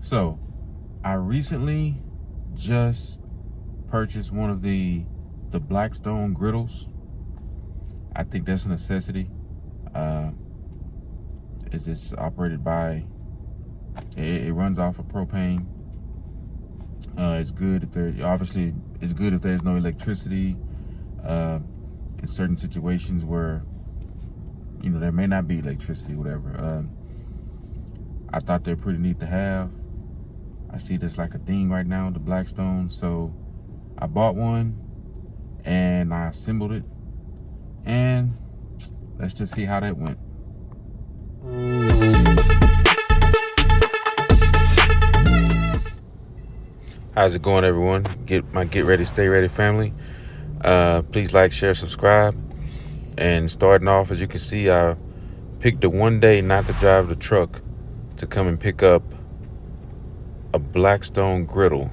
So I recently just purchased one of the Blackstone Griddles. I think that's a necessity. It's just operated by, it runs off of propane. It's good if it's good if there's no electricity in certain situations where there may not be electricity, whatever. I thought they're pretty neat to have. I see this like a thing right now, the Blackstone. So I bought one and I assembled it, and let's just see how that went. How's it going, everyone? Get ready, stay ready family. Please like, share, subscribe. And starting off, as you can see, I picked the one day not to drive the truck to come and pick up a Blackstone Griddle.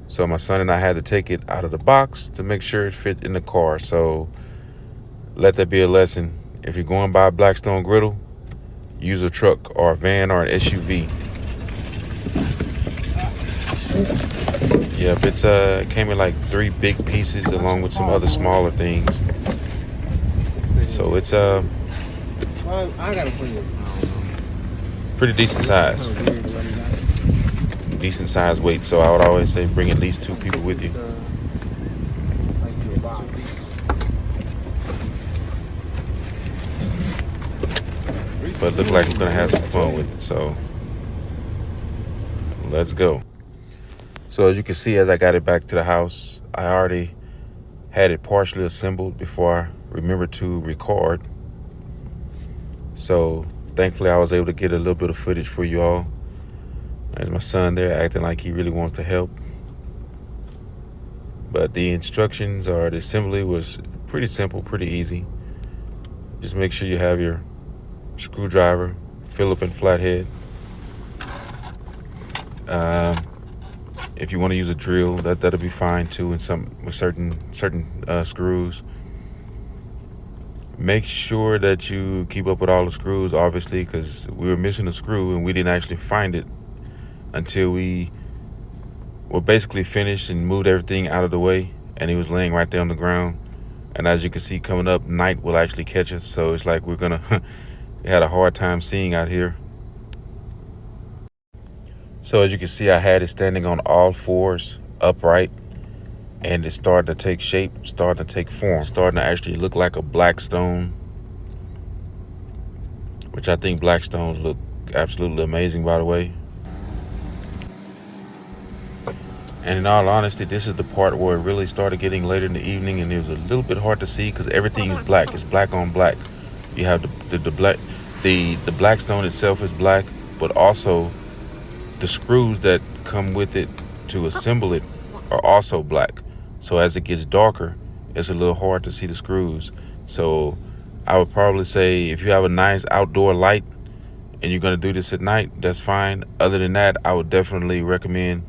So my son and I had to take it out of the box to make sure it fit in the car. So let that be a lesson. If you're going by a Blackstone Griddle, use a truck or a van or an SUV. Yep, it came in like 3 big pieces along with some other smaller things. So it's pretty decent size. Decent size weight. So I would always say bring at least 2 people with you. But it looked like we're gonna have some fun with it. So let's go. So as you can see, as I got it back to the house, I already had it partially assembled before I remembered to record. So thankfully I was able to get a little bit of footage for you all. There's my son there acting like he really wants to help. But the instructions or the assembly was pretty simple, pretty easy. Just make sure you have your screwdriver, Phillip and flathead. If you want to use a drill, that'll be fine too. And with certain screws. Make sure that you keep up with all the screws, obviously, because we were missing a screw and we didn't actually find it until we were basically finished and moved everything out of the way, and he was laying right there on the ground. And as you can see, coming up, night will actually catch us. So it's like we had a hard time seeing out here. So as you can see, I had it standing on all 4s, upright, and it's starting to take shape, starting to take form, starting to actually look like a Blackstone, which I think Blackstones look absolutely amazing, by the way. And in all honesty, this is the part where it really started getting later in the evening, and it was a little bit hard to see because everything is black. It's black on black. You have the Blackstone itself is black, but also the screws that come with it to assemble it are also black. So as it gets darker, it's a little hard to see the screws. So I would probably say if you have a nice outdoor light and you're going to do this at night, that's fine. Other than that, I would definitely recommend,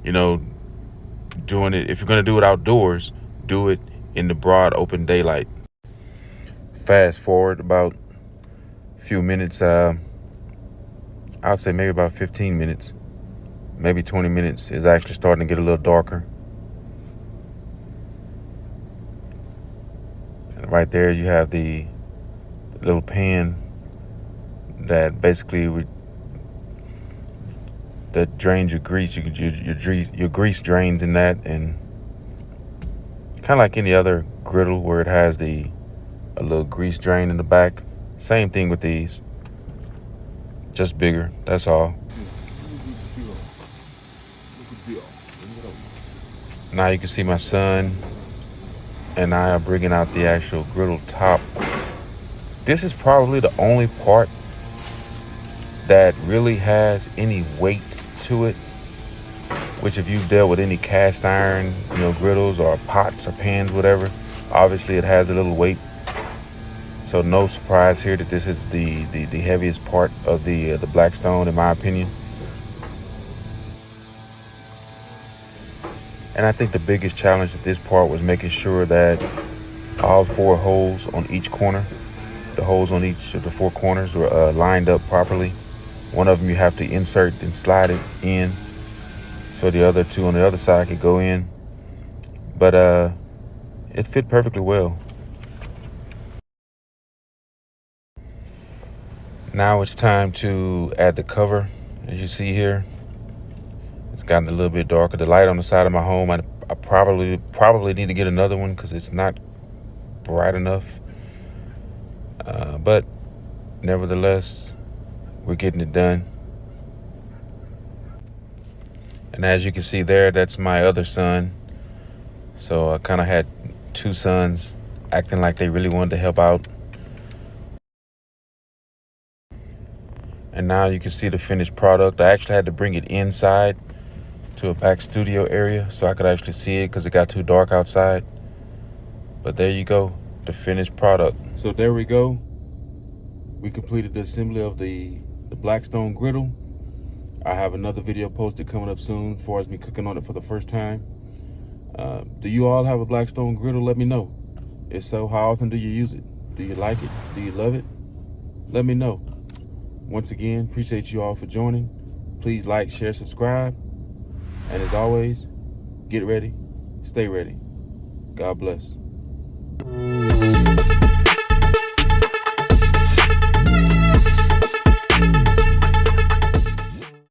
doing it. If you're going to do it outdoors, do it in the broad open daylight. Fast forward about a few minutes, I would say maybe about 15 minutes, maybe 20 minutes, is actually starting to get a little darker. And right there you have the little pan that basically that drains your grease. Your grease drains in that, and kind of like any other griddle where it has a little grease drain in the back. Same thing with these. Just bigger, that's all. Now you can see my son and I are bringing out the actual griddle top. This is probably the only part that really has any weight to it, which if you've dealt with any cast iron, griddles or pots or pans, whatever, obviously it has a little weight. So no surprise here that this is the heaviest part of the Blackstone, in my opinion. And I think the biggest challenge at this part was making sure that all 4 holes on each corner, the holes on each of the 4 corners were lined up properly. One of them you have to insert and slide it in, so the other two on the other side could go in. But it fit perfectly well. Now it's time to add the cover. As you see here, it's gotten a little bit darker. The light on the side of my home, I probably need to get another one because it's not bright enough. But nevertheless, we're getting it done. And as you can see there, that's my other son. So I kind of had two sons acting like they really wanted to help out. And now you can see the finished product. I actually had to bring it inside to a back studio area so I could actually see it because it got too dark outside. But there you go, the finished product. So there we go. We completed the assembly of the Blackstone Griddle. I have another video posted coming up soon as far as me cooking on it for the first time. Do you all have a Blackstone Griddle? Let me know. If so, how often do you use it? Do you like it? Do you love it? Let me know. Once again, appreciate you all for joining. Please like, share, subscribe. And as always, get ready, stay ready. God bless.